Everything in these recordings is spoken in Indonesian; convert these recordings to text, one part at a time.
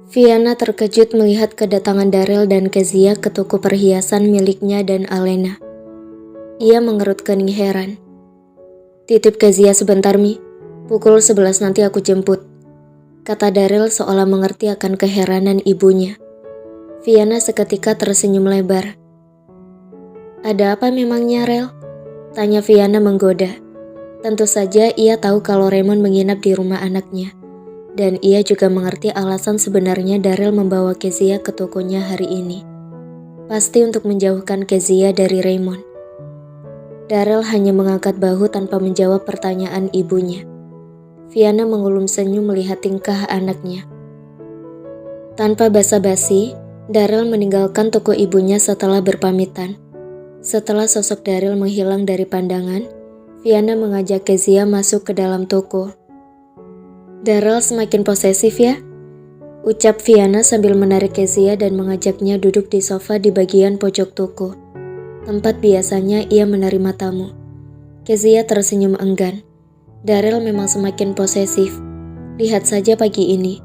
Viana terkejut melihat kedatangan Daryl dan Kezia ke toko perhiasan miliknya dan Alena. Ia mengerut kening heran. "Titip Kezia sebentar, Mi. Pukul 11 nanti aku jemput," kata Daryl seolah mengerti akan keheranan ibunya. Viana seketika tersenyum lebar. "Ada apa memangnya, Rel?" tanya Viana menggoda. Tentu saja ia tahu kalau Raymond menginap di rumah anaknya. Dan ia juga mengerti alasan sebenarnya Daryl membawa Kezia ke tokonya hari ini. Pasti untuk menjauhkan Kezia dari Raymond. Daryl hanya mengangkat bahu tanpa menjawab pertanyaan ibunya. Viana mengulum senyum melihat tingkah anaknya. Tanpa basa-basi, Daryl meninggalkan toko ibunya setelah berpamitan. Setelah sosok Daryl menghilang dari pandangan, Viana mengajak Kezia masuk ke dalam toko. "Daryl semakin posesif ya?" ucap Viana sambil menarik Kezia dan mengajaknya duduk di sofa di bagian pojok toko, tempat biasanya ia menerima tamu. Kezia tersenyum enggan. Daryl memang semakin posesif. Lihat saja pagi ini.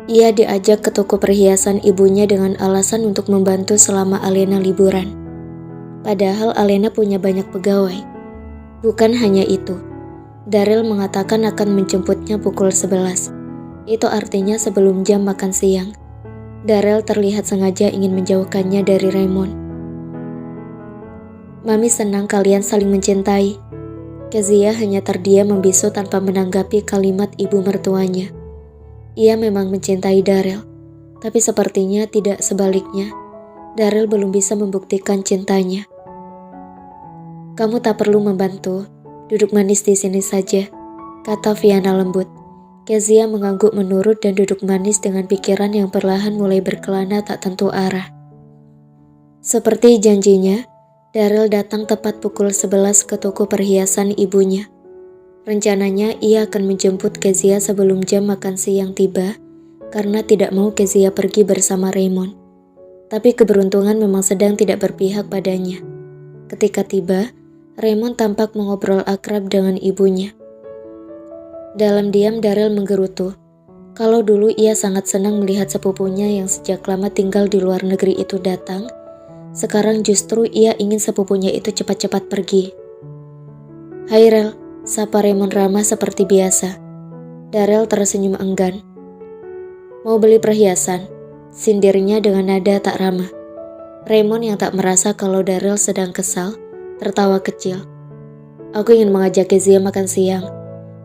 Ia diajak ke toko perhiasan ibunya dengan alasan untuk membantu selama Alena liburan. Padahal Alena punya banyak pegawai. Bukan hanya itu. Daryl mengatakan akan menjemputnya pukul 11. Itu artinya sebelum jam makan siang. Daryl terlihat sengaja ingin menjauhkannya dari Raymond. "Mami senang kalian saling mencintai." Kezia hanya terdiam membisu tanpa menanggapi kalimat ibu mertuanya. Ia memang mencintai Daryl, tapi sepertinya tidak sebaliknya. Daryl belum bisa membuktikan cintanya. "Kamu tak perlu membantu. Duduk manis di sini saja," kata Viana lembut. Kezia mengangguk menurut dan duduk manis dengan pikiran yang perlahan mulai berkelana tak tentu arah. Seperti janjinya, Daryl datang tepat pukul 11 ke toko perhiasan ibunya. Rencananya ia akan menjemput Kezia sebelum jam makan siang tiba karena tidak mau Kezia pergi bersama Raymond. Tapi keberuntungan memang sedang tidak berpihak padanya. Ketika tiba, Raymond tampak mengobrol akrab dengan ibunya. Dalam diam Daryl menggerutu. Kalau dulu ia sangat senang melihat sepupunya yang sejak lama tinggal di luar negeri itu datang, sekarang justru ia ingin sepupunya itu cepat-cepat pergi. "Hai Rel," sapa Raymond ramah seperti biasa. Daryl tersenyum enggan. "Mau beli perhiasan?" sindirnya dengan nada tak ramah. Raymond yang tak merasa kalau Daryl sedang kesal, tertawa kecil. "Aku ingin mengajak Kezia makan siang.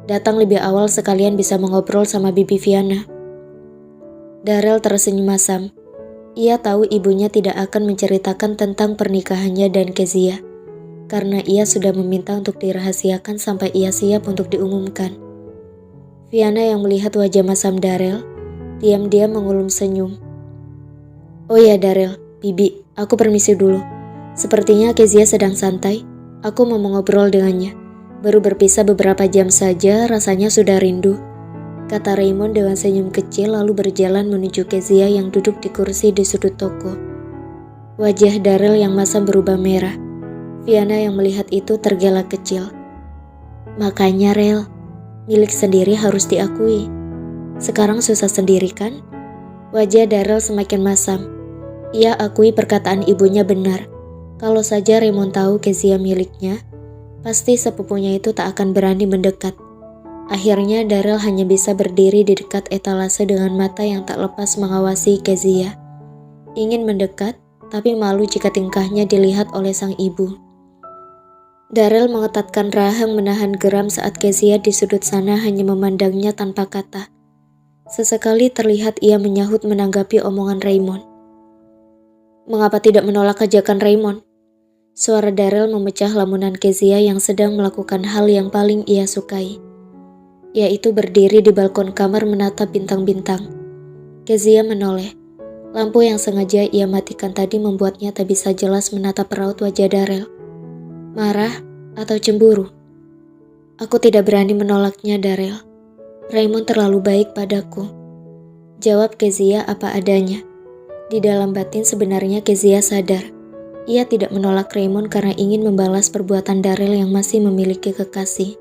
Datang lebih awal sekalian bisa mengobrol sama Bibi Viana." Daryl tersenyum masam. Ia tahu ibunya tidak akan menceritakan tentang pernikahannya dan Kezia, karena ia sudah meminta untuk dirahasiakan sampai ia siap untuk diumumkan. Viana yang melihat wajah masam Daryl, diam-diam mengulum senyum. "Oh ya Daryl, Bibi, aku permisi dulu. Sepertinya Kezia sedang santai. Aku mau mengobrol dengannya. Baru berpisah beberapa jam saja, rasanya sudah rindu," kata Raymond dengan senyum kecil lalu berjalan menuju Kezia yang duduk di kursi di sudut toko. Wajah Daryl yang masam berubah merah. Viana yang melihat itu tergelak kecil. "Makanya Rel, milik sendiri harus diakui. Sekarang susah sendiri kan?" Wajah Daryl semakin masam. Ia akui perkataan ibunya benar. Kalau saja Raymond tahu Kezia miliknya, pasti sepupunya itu tak akan berani mendekat. Akhirnya Daryl hanya bisa berdiri di dekat etalase dengan mata yang tak lepas mengawasi Kezia. Ingin mendekat, tapi malu jika tingkahnya dilihat oleh sang ibu. Daryl mengetatkan rahang menahan geram saat Kezia di sudut sana hanya memandangnya tanpa kata. Sesekali terlihat ia menyahut menanggapi omongan Raymond. "Mengapa tidak menolak ajakan Raymond?" Suara Daryl memecah lamunan Kezia yang sedang melakukan hal yang paling ia sukai, yaitu berdiri di balkon kamar menatap bintang-bintang. Kezia menoleh. Lampu yang sengaja ia matikan tadi membuatnya tak bisa jelas menatap raut wajah Daryl. Marah atau cemburu? "Aku tidak berani menolaknya, Daryl. Raymond terlalu baik padaku," jawab Kezia apa adanya. Di dalam batin sebenarnya Kezia sadar. Ia tidak menolak Raymond karena ingin membalas perbuatan Daryl yang masih memiliki kekasih.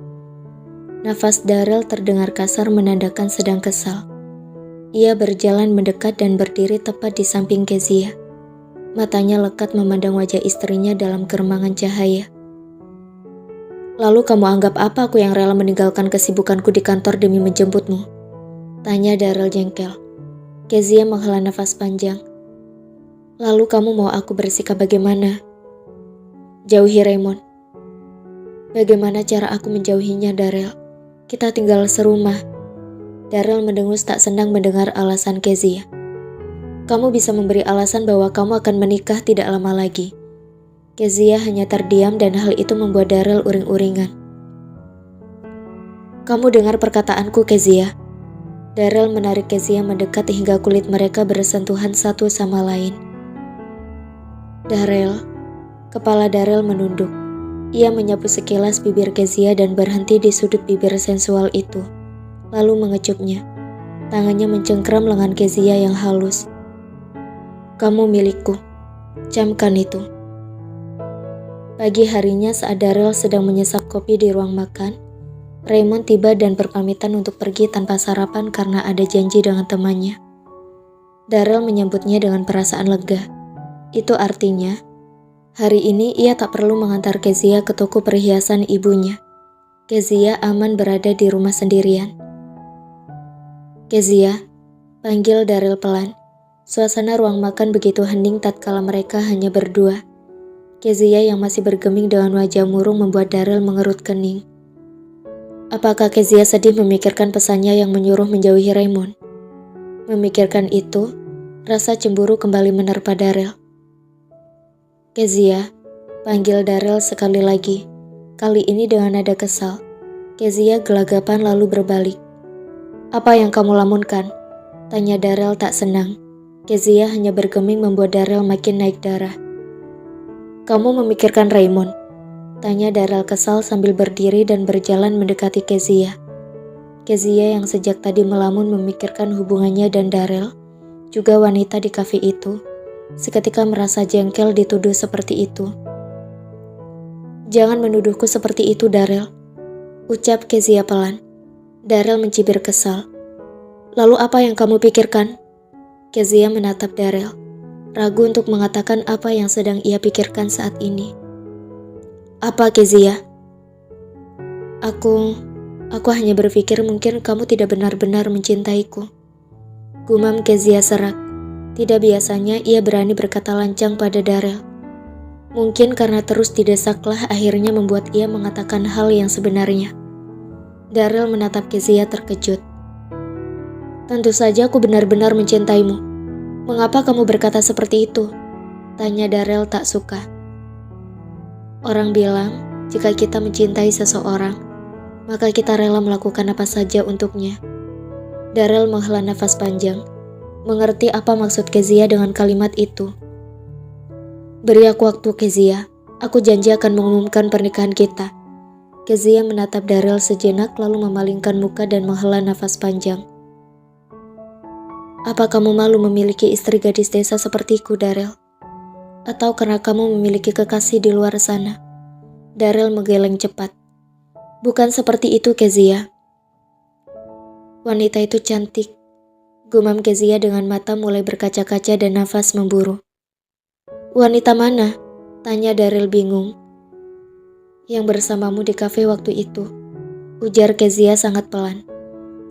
Nafas Daryl terdengar kasar menandakan sedang kesal. Ia berjalan mendekat dan berdiri tepat di samping Kezia. Matanya lekat memandang wajah istrinya dalam keremangan cahaya. "Lalu kamu anggap apa aku yang rela meninggalkan kesibukanku di kantor demi menjemputmu?" tanya Daryl jengkel. Kezia menghela nafas panjang. "Lalu kamu mau aku bersikap bagaimana?" "Jauhi Raymond." "Bagaimana cara aku menjauhinya, Daryl? Kita tinggal serumah." Daryl mendengus tak senang mendengar alasan Kezia. "Kamu bisa memberi alasan bahwa kamu akan menikah tidak lama lagi." Kezia hanya terdiam dan hal itu membuat Daryl uring-uringan. "Kamu dengar perkataanku, Kezia." Daryl menarik Kezia mendekat hingga kulit mereka bersentuhan satu sama lain. "Daryl." Kepala Daryl menunduk. Ia menyapu sekilas bibir Kezia dan berhenti di sudut bibir sensual itu, lalu mengecupnya. Tangannya mencengkram lengan Kezia yang halus. "Kamu milikku. Camkan itu." Pagi harinya saat Daryl sedang menyesap kopi di ruang makan, Raymond tiba dan berpamitan untuk pergi tanpa sarapan karena ada janji dengan temannya. Daryl menyambutnya dengan perasaan lega. Itu artinya, hari ini ia tak perlu mengantar Kezia ke toko perhiasan ibunya. Kezia aman berada di rumah sendirian. "Kezia," panggil Daryl pelan. Suasana ruang makan begitu hening tatkala mereka hanya berdua. Kezia yang masih bergeming dengan wajah murung membuat Daryl mengerut kening. Apakah Kezia sedih memikirkan pesannya yang menyuruh menjauhi Raymond? Memikirkan itu, rasa cemburu kembali menerpa Daryl. "Kezia," panggil Daryl sekali lagi, kali ini dengan nada kesal. Kezia gelagapan lalu berbalik. "Apa yang kamu lamunkan?" tanya Daryl tak senang. Kezia hanya bergeming membuat Daryl makin naik darah. "Kamu memikirkan Raymond?" tanya Daryl kesal sambil berdiri dan berjalan mendekati Kezia. Kezia yang sejak tadi melamun memikirkan hubungannya dan Daryl, juga wanita di kafe itu, seketika merasa jengkel dituduh seperti itu. "Jangan menuduhku seperti itu, Daryl," ucap Kezia pelan. Daryl mencibir kesal. "Lalu apa yang kamu pikirkan?" Kezia menatap Daryl, ragu untuk mengatakan apa yang sedang ia pikirkan saat ini. "Apa, Kezia?" Aku hanya berpikir mungkin kamu tidak benar-benar mencintaiku." Gumam Kezia serak. Tidak biasanya ia berani berkata lancang pada Daryl. Mungkin karena terus didesaklah akhirnya membuat ia mengatakan hal yang sebenarnya. Daryl menatap Kezia terkejut. "Tentu saja aku benar-benar mencintaimu. Mengapa kamu berkata seperti itu?" tanya Daryl tak suka. "Orang bilang, jika kita mencintai seseorang, maka kita rela melakukan apa saja untuknya." Daryl menghela nafas panjang, mengerti apa maksud Kezia dengan kalimat itu. "Beri aku waktu, Kezia. Aku janji akan mengumumkan pernikahan kita." Kezia menatap Daryl sejenak lalu memalingkan muka dan menghela nafas panjang. "Apa kamu malu memiliki istri gadis desa sepertiku, Daryl? Atau karena kamu memiliki kekasih di luar sana?" Daryl menggeleng cepat. "Bukan seperti itu, Kezia." "Wanita itu cantik," gumam Kezia dengan mata mulai berkaca-kaca dan nafas memburu. "Wanita mana?" tanya Daryl bingung. "Yang bersamamu di kafe waktu itu," ujar Kezia sangat pelan.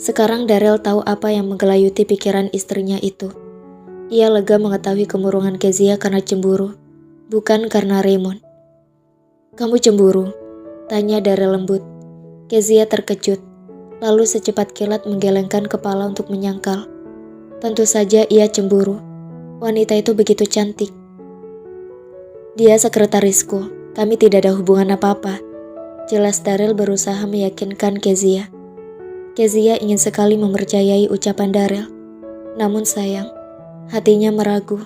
Sekarang Daryl tahu apa yang menggelayuti pikiran istrinya itu. Ia lega mengetahui kemurungan Kezia karena cemburu, bukan karena Raymond. "Kamu cemburu?" tanya Daryl lembut. Kezia terkejut, lalu secepat kilat menggelengkan kepala untuk menyangkal. Tentu saja ia cemburu. Wanita itu begitu cantik. "Dia sekretarisku, kami tidak ada hubungan apa-apa," jelas Daryl berusaha meyakinkan Kezia. Kezia ingin sekali mempercayai ucapan Daryl, namun sayang, hatinya meragu.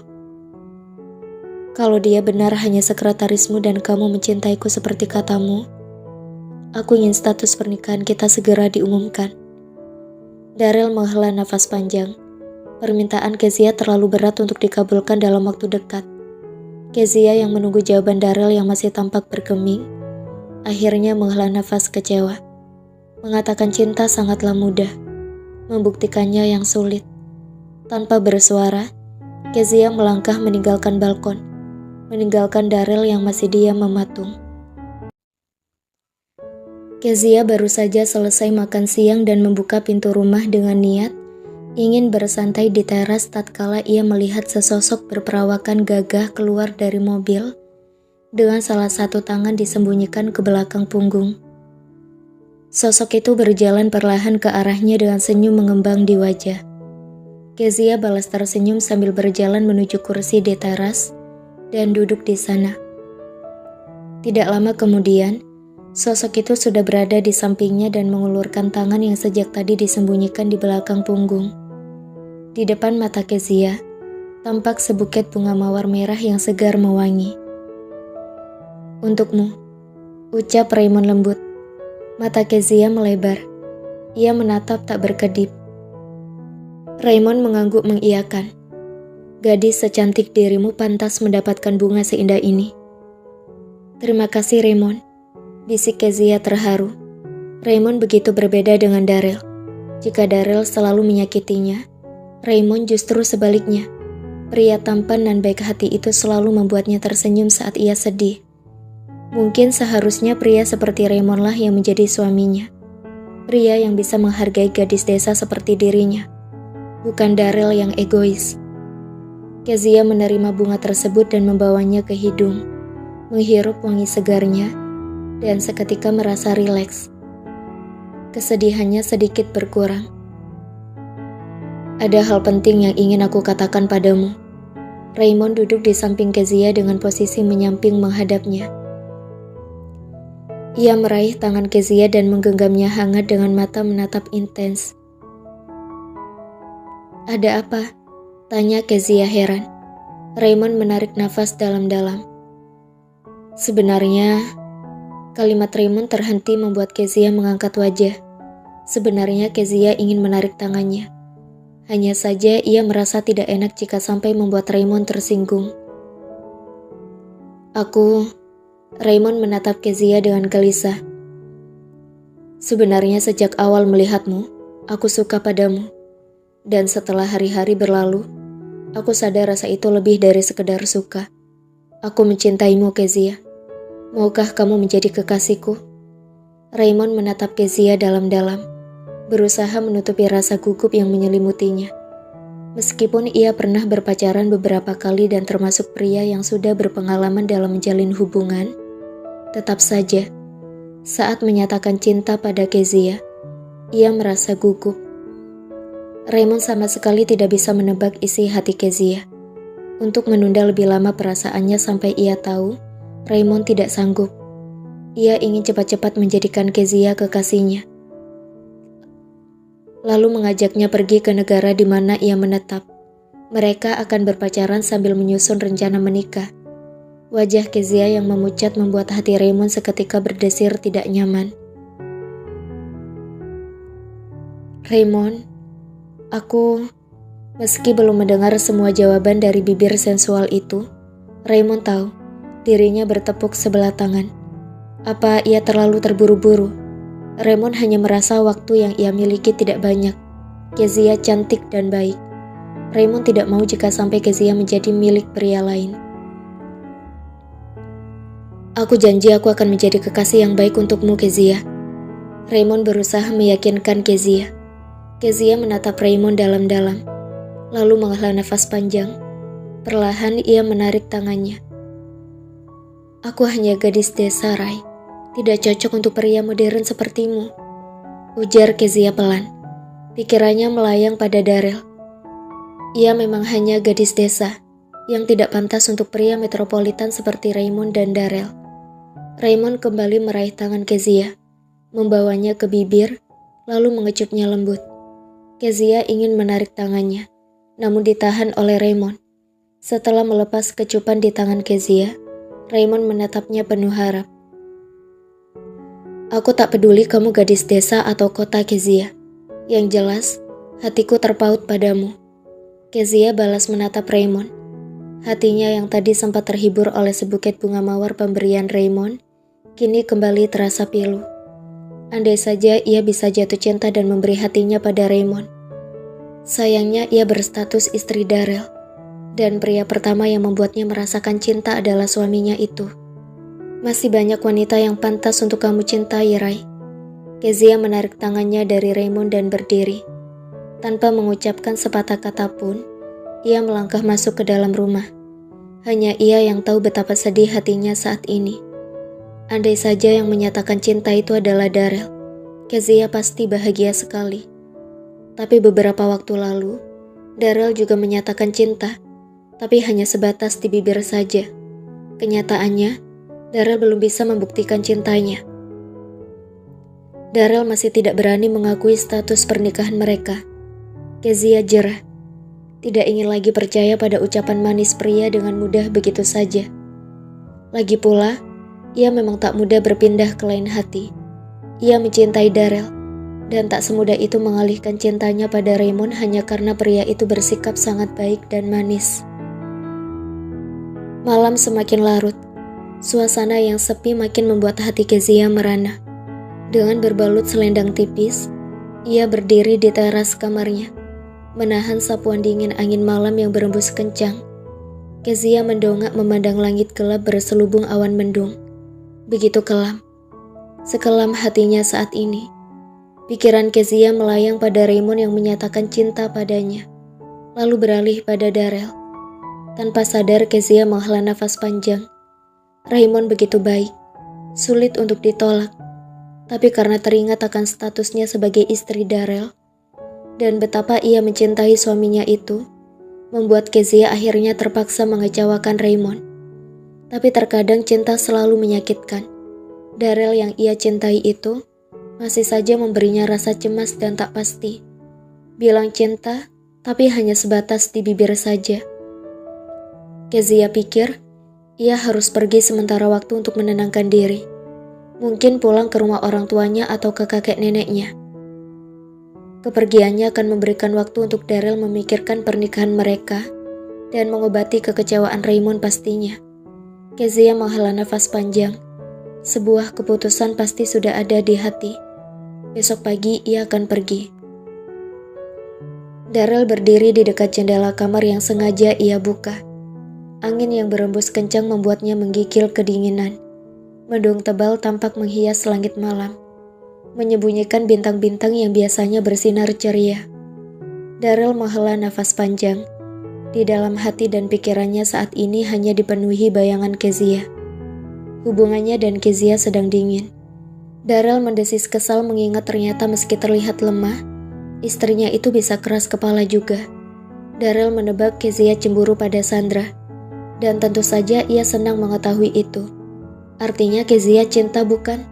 "Kalau dia benar hanya sekretarismu dan kamu mencintaiku seperti katamu, aku ingin status pernikahan kita segera diumumkan." Daryl menghela nafas panjang. Permintaan Kezia terlalu berat untuk dikabulkan dalam waktu dekat. Kezia yang menunggu jawaban Daryl yang masih tampak bergeming, akhirnya menghela nafas kecewa. Mengatakan cinta sangatlah mudah, membuktikannya yang sulit. Tanpa bersuara, Kezia melangkah meninggalkan balkon, meninggalkan Darrell yang masih diam mematung. Kezia baru saja selesai makan siang dan membuka pintu rumah dengan niat ingin bersantai di teras tatkala ia melihat sesosok berperawakan gagah keluar dari mobil dengan salah satu tangan disembunyikan ke belakang punggung. Sosok itu berjalan perlahan ke arahnya dengan senyum mengembang di wajah. Kezia balas tersenyum sambil berjalan menuju kursi di teras dan duduk di sana. Tidak lama kemudian, sosok itu sudah berada di sampingnya dan mengulurkan tangan yang sejak tadi disembunyikan di belakang punggung. Di depan mata Kezia, tampak sebuket bunga mawar merah yang segar mewangi. "Untukmu," ucap Raymond lembut. Mata Kezia melebar. Ia menatap tak berkedip. Raymond mengangguk mengiyakan. "Gadis secantik dirimu pantas mendapatkan bunga seindah ini." "Terima kasih, Raymond," bisik Kezia terharu. Raymond begitu berbeda dengan Darrell. Jika Darrell selalu menyakitinya, Raymond justru sebaliknya. Pria tampan dan baik hati itu selalu membuatnya tersenyum saat ia sedih. Mungkin seharusnya pria seperti Raymond lah yang menjadi suaminya. Pria yang bisa menghargai gadis desa seperti dirinya, bukan Darrell yang egois. Kezia menerima bunga tersebut dan membawanya ke hidung, menghirup wangi segarnya, dan seketika merasa rileks. Kesedihannya sedikit berkurang. "Ada hal penting yang ingin aku katakan padamu." Raymond duduk di samping Kezia dengan posisi menyamping menghadapnya. Ia meraih tangan Kezia dan menggenggamnya hangat dengan mata menatap intens. "Ada apa?" tanya Kezia heran. Raymond menarik nafas dalam-dalam. Sebenarnya, kalimat Raymond terhenti membuat Kezia mengangkat wajah. Sebenarnya Kezia ingin menarik tangannya. Hanya saja ia merasa tidak enak jika sampai membuat Raymond tersinggung. Raymond menatap Kezia dengan gelisah. "Sebenarnya sejak awal melihatmu, aku suka padamu. Dan setelah hari-hari berlalu, aku sadar rasa itu lebih dari sekedar suka. Aku mencintaimu, Kezia. Maukah kamu menjadi kekasihku?" Raymond menatap Kezia dalam-dalam, berusaha menutupi rasa gugup yang menyelimutinya. Meskipun ia pernah berpacaran beberapa kali dan termasuk pria yang sudah berpengalaman dalam menjalin hubungan, tetap saja, saat menyatakan cinta pada Kezia, ia merasa gugup. Raymond sama sekali tidak bisa menebak isi hati Kezia. Untuk menunda lebih lama perasaannya sampai ia tahu, Raymond tidak sanggup. Ia ingin cepat-cepat menjadikan Kezia kekasihnya. Lalu mengajaknya pergi ke negara di mana ia menetap. Mereka akan berpacaran sambil menyusun rencana menikah. Wajah Kezia yang memucat membuat hati Raymond seketika berdesir tidak nyaman. "Raymond, meski belum mendengar semua jawaban dari bibir sensual itu, Raymond tahu dirinya bertepuk sebelah tangan. Apa ia terlalu terburu-buru? Raymond hanya merasa waktu yang ia miliki tidak banyak. Kezia cantik dan baik. Raymond tidak mau jika sampai Kezia menjadi milik pria lain. "Aku janji aku akan menjadi kekasih yang baik untukmu, Kezia." Raymond berusaha meyakinkan Kezia. Kezia menatap Raymond dalam-dalam, lalu menghela nafas panjang. Perlahan ia menarik tangannya. "Aku hanya gadis desa, Ray. Tidak cocok untuk pria modern sepertimu," ujar Kezia pelan. Pikirannya melayang pada Darrell. Ia memang hanya gadis desa, yang tidak pantas untuk pria metropolitan seperti Raymond dan Darrell. Raymond kembali meraih tangan Kezia, membawanya ke bibir, lalu mengecupnya lembut. Kezia ingin menarik tangannya, namun ditahan oleh Raymond. Setelah melepas kecupan di tangan Kezia, Raymond menatapnya penuh harap. "Aku tak peduli kamu gadis desa atau kota, Kezia. Yang jelas, hatiku terpaut padamu." Kezia balas menatap Raymond. Hatinya yang tadi sempat terhibur oleh sebuket bunga mawar pemberian Raymond, kini kembali terasa pilu. Andai saja ia bisa jatuh cinta dan memberi hatinya pada Raymond. Sayangnya ia berstatus istri Darrell, dan pria pertama yang membuatnya merasakan cinta adalah suaminya itu. Masih banyak wanita yang pantas untuk kamu cintai, Rai. Kezia menarik tangannya dari Raymond dan berdiri. Tanpa mengucapkan sepatah kata pun, ia melangkah masuk ke dalam rumah. Hanya ia yang tahu betapa sedih hatinya saat ini. Andai saja yang menyatakan cinta itu adalah Darrell, Kezia pasti bahagia sekali. Tapi beberapa waktu lalu, Darrell juga menyatakan cinta, tapi hanya sebatas di bibir saja. Kenyataannya, Darrell belum bisa membuktikan cintanya. Darrell masih tidak berani mengakui status pernikahan mereka. Kezia jerah. Tidak ingin lagi percaya pada ucapan manis pria dengan mudah begitu saja. Lagi pula, ia memang tak mudah berpindah ke lain hati. Ia mencintai Darrell, dan tak semudah itu mengalihkan cintanya pada Raymond hanya karena pria itu bersikap sangat baik dan manis. Malam semakin larut. Suasana yang sepi makin membuat hati Kezia merana. Dengan berbalut selendang tipis, ia berdiri di teras kamarnya, menahan sapuan dingin angin malam yang berembus kencang. Kezia mendongak memandang langit gelap berselubung awan mendung. Begitu kelam. Sekelam hatinya saat ini. Pikiran Kezia melayang pada Raymond yang menyatakan cinta padanya, lalu beralih pada Darrell. Tanpa sadar Kezia menghela nafas panjang. Raymond begitu baik, sulit untuk ditolak. Tapi karena teringat akan statusnya sebagai istri Darrell, dan betapa ia mencintai suaminya itu, membuat Kezia akhirnya terpaksa mengecewakan Raymond. Tapi terkadang cinta selalu menyakitkan. Darrell yang ia cintai itu masih saja memberinya rasa cemas dan tak pasti. Bilang cinta, tapi hanya sebatas di bibir saja. Kezia pikir, ia harus pergi sementara waktu untuk menenangkan diri. Mungkin pulang ke rumah orang tuanya atau ke kakek neneknya. Kepergiannya akan memberikan waktu untuk Darrell memikirkan pernikahan mereka dan mengobati kekecewaan Raymond pastinya. Kezia menghela nafas panjang. Sebuah keputusan pasti sudah ada di hati. Besok pagi ia akan pergi. Darrell berdiri di dekat jendela kamar yang sengaja ia buka. Angin yang berembus kencang membuatnya menggigil kedinginan. Mendung tebal tampak menghias langit malam, menyembunyikan bintang-bintang yang biasanya bersinar ceria. Darrell menghela nafas panjang. Di dalam hati dan pikirannya saat ini hanya dipenuhi bayangan Kezia. Hubungannya dan Kezia sedang dingin. Darrell mendesis kesal mengingat ternyata meski terlihat lemah, istrinya itu bisa keras kepala juga. Darrell menebak Kezia cemburu pada Sandra, dan tentu saja ia senang mengetahui itu. Artinya Kezia cinta bukan?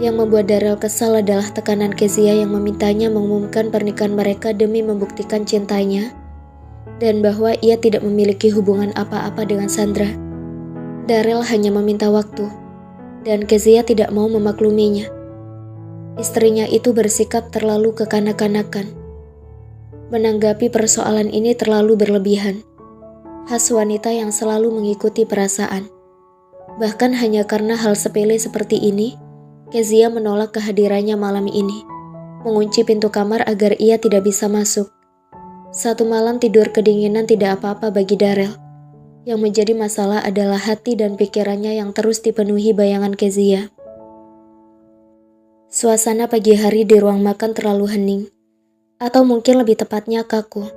Yang membuat Darrell kesal adalah tekanan Kezia yang memintanya mengumumkan pernikahan mereka demi membuktikan cintanya, dan bahwa ia tidak memiliki hubungan apa-apa dengan Sandra. Darrell hanya meminta waktu, dan Kezia tidak mau memakluminya. Istrinya itu bersikap terlalu kekanak-kanakan. Menanggapi persoalan ini terlalu berlebihan. Khas wanita yang selalu mengikuti perasaan. Bahkan hanya karena hal sepele seperti ini, Kezia menolak kehadirannya malam ini, mengunci pintu kamar agar ia tidak bisa masuk. Satu malam tidur kedinginan tidak apa-apa bagi Darrell. Yang menjadi masalah adalah hati dan pikirannya yang terus dipenuhi bayangan Kezia. Suasana pagi hari di ruang makan terlalu hening, atau mungkin lebih tepatnya kaku.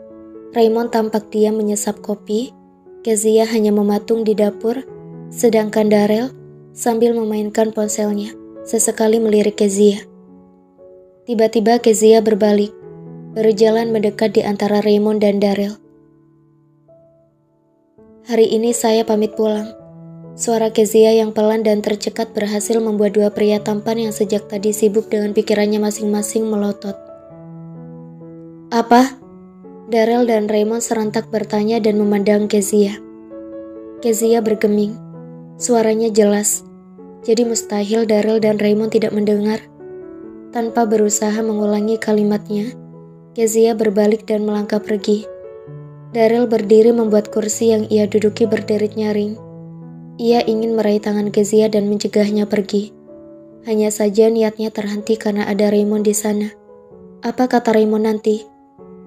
Raymond tampak diam menyesap kopi, Kezia hanya mematung di dapur, sedangkan Darrell sambil memainkan ponselnya, sesekali melirik Kezia. Tiba-tiba Kezia berbalik, berjalan mendekat di antara Raymond dan Darrell. Hari ini saya pamit pulang. Suara Kezia yang pelan dan tercekat berhasil membuat dua pria tampan yang sejak tadi sibuk dengan pikirannya masing-masing melotot. Apa? Darrell dan Raymond serentak bertanya dan memandang Kezia. Kezia bergeming. Suaranya jelas, jadi mustahil Darrell dan Raymond tidak mendengar. Tanpa berusaha mengulangi kalimatnya, Kezia berbalik dan melangkah pergi. Darrell berdiri membuat kursi yang ia duduki berderit nyaring. Ia ingin meraih tangan Kezia dan mencegahnya pergi. Hanya saja niatnya terhenti karena ada Raymond di sana. Apa kata Raymond nanti?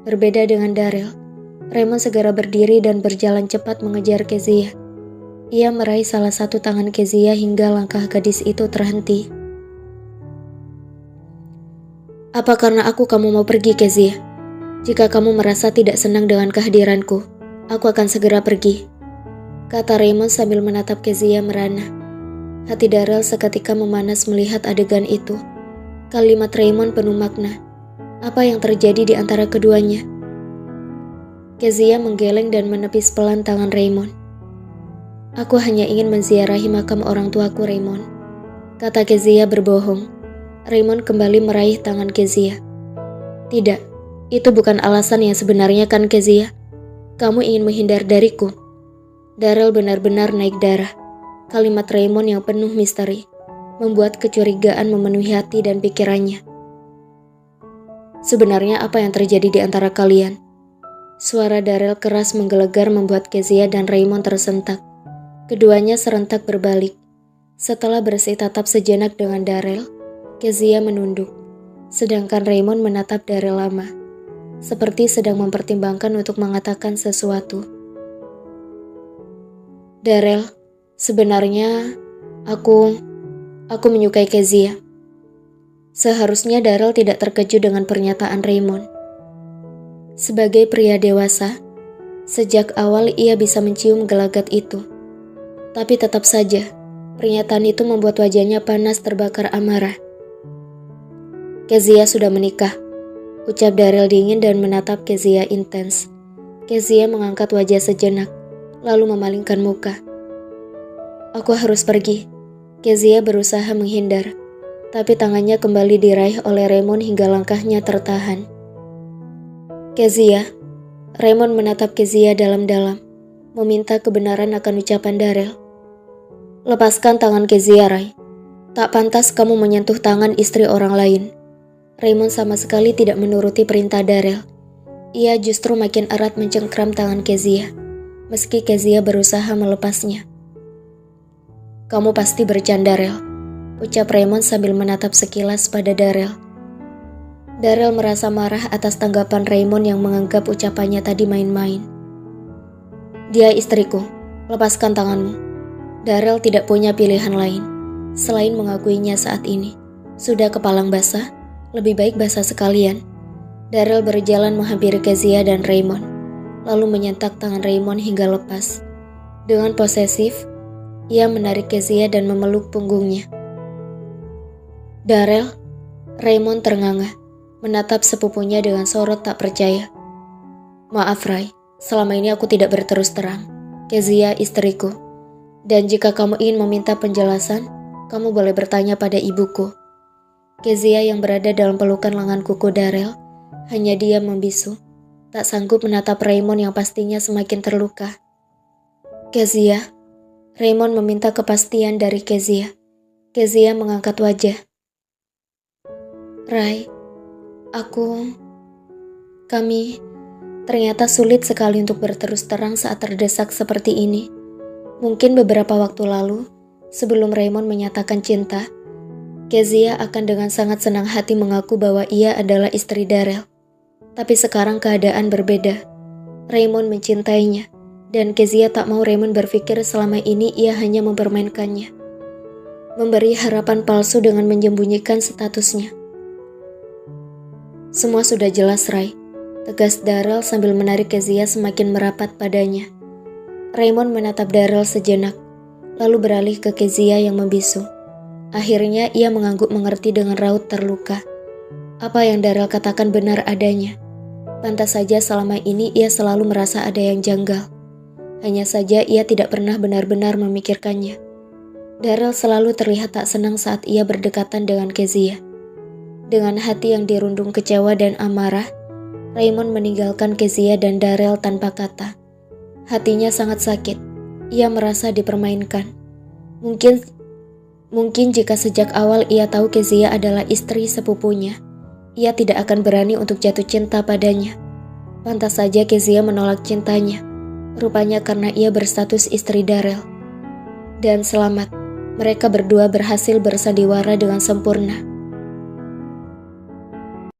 Berbeda dengan Daryl, Raymond segera berdiri dan berjalan cepat mengejar Kezia. Ia meraih salah satu tangan Kezia hingga langkah gadis itu terhenti. "Apa karena aku kamu mau pergi, Kezia? Jika kamu merasa tidak senang dengan kehadiranku, aku akan segera pergi," kata Raymond sambil menatap Kezia merana. Hati Daryl seketika memanas melihat adegan itu. Kalimat Raymond penuh makna. Apa yang terjadi di antara keduanya? Kezia menggeleng dan menepis pelan tangan Raymond. "Aku hanya ingin menziarahi makam orang tuaku, Raymond," kata Kezia berbohong. Raymond kembali meraih tangan Kezia. "Tidak, itu bukan alasan yang sebenarnya kan, Kezia? Kamu ingin menghindar dariku?" Daryl benar-benar naik darah. Kalimat Raymond yang penuh misteri membuat kecurigaan memenuhi hati dan pikirannya. "Sebenarnya apa yang terjadi di antara kalian?" Suara Daryl keras menggelegar membuat Kezia dan Raymond tersentak. Keduanya serentak berbalik. Setelah bersih tatap sejenak dengan Daryl, Kezia menunduk. Sedangkan Raymond menatap Daryl lama, seperti sedang mempertimbangkan untuk mengatakan sesuatu. "Daryl, sebenarnya aku menyukai Kezia." Seharusnya Daryl tidak terkejut dengan pernyataan Raymond. Sebagai pria dewasa, sejak awal ia bisa mencium gelagat itu. Tapi tetap saja, pernyataan itu membuat wajahnya panas terbakar amarah. "Kezia sudah menikah," ucap Daryl dingin dan menatap Kezia intens. Kezia mengangkat wajah sejenak, lalu memalingkan muka. "Aku harus pergi." Kezia berusaha menghindar, tapi tangannya kembali diraih oleh Raymond hingga langkahnya tertahan. "Kezia." Raymond menatap Kezia dalam-dalam, meminta kebenaran akan ucapan Daryl. "Lepaskan tangan Kezia, Ray. Tak pantas kamu menyentuh tangan istri orang lain." Raymond sama sekali tidak menuruti perintah Daryl. Ia justru makin erat mencengkram tangan Kezia, meski Kezia berusaha melepasnya. "Kamu pasti bercanda, Daryl," ucap Raymond sambil menatap sekilas pada Daryl. Daryl merasa marah atas tanggapan Raymond yang menganggap ucapannya tadi main-main. "Dia istriku, lepaskan tanganmu." Daryl tidak punya pilihan lain selain mengakuinya saat ini. Sudah kepalang basah, lebih baik basah sekalian. Daryl berjalan menghampiri Kezia dan Raymond, lalu menyentak tangan Raymond hingga lepas. Dengan posesif, ia menarik Kezia dan memeluk punggungnya. "Daryl?" Raymond ternganga, menatap sepupunya dengan sorot tak percaya. "Maaf, Ray, selama ini aku tidak berterus terang. Kezia istriku. Dan jika kamu ingin meminta penjelasan, kamu boleh bertanya pada ibuku." Kezia yang berada dalam pelukan lengan kuku Daryl hanya diam membisu, tak sanggup menatap Raymond yang pastinya semakin terluka. "Kezia?" Raymond meminta kepastian dari Kezia. Kezia mengangkat wajah. "Ray, kami ternyata sulit sekali untuk berterus terang saat terdesak seperti ini. Mungkin beberapa waktu lalu, sebelum Raymond menyatakan cinta, Kezia akan dengan sangat senang hati mengaku bahwa ia adalah istri Daryl. Tapi sekarang keadaan berbeda. Raymond mencintainya, dan Kezia tak mau Raymond berpikir selama ini ia hanya mempermainkannya, memberi harapan palsu dengan menyembunyikan statusnya. "Semua sudah jelas, Ray," tegas Daryl sambil menarik Kezia semakin merapat padanya. Raymond menatap Daryl sejenak, lalu beralih ke Kezia yang membisu. Akhirnya ia mengangguk mengerti dengan raut terluka. Apa yang Daryl katakan benar adanya. Pantas saja selama ini ia selalu merasa ada yang janggal. Hanya saja ia tidak pernah benar-benar memikirkannya. Daryl selalu terlihat tak senang saat ia berdekatan dengan Kezia. Dengan hati yang dirundung kecewa dan amarah, Raymond meninggalkan Kezia dan Daryl tanpa kata. Hatinya sangat sakit. Ia merasa dipermainkan. Mungkin jika sejak awal ia tahu Kezia adalah istri sepupunya, ia tidak akan berani untuk jatuh cinta padanya. Pantas saja Kezia menolak cintanya. Rupanya karena ia berstatus istri Daryl. Dan selamat, mereka berdua berhasil bersandiwara dengan sempurna.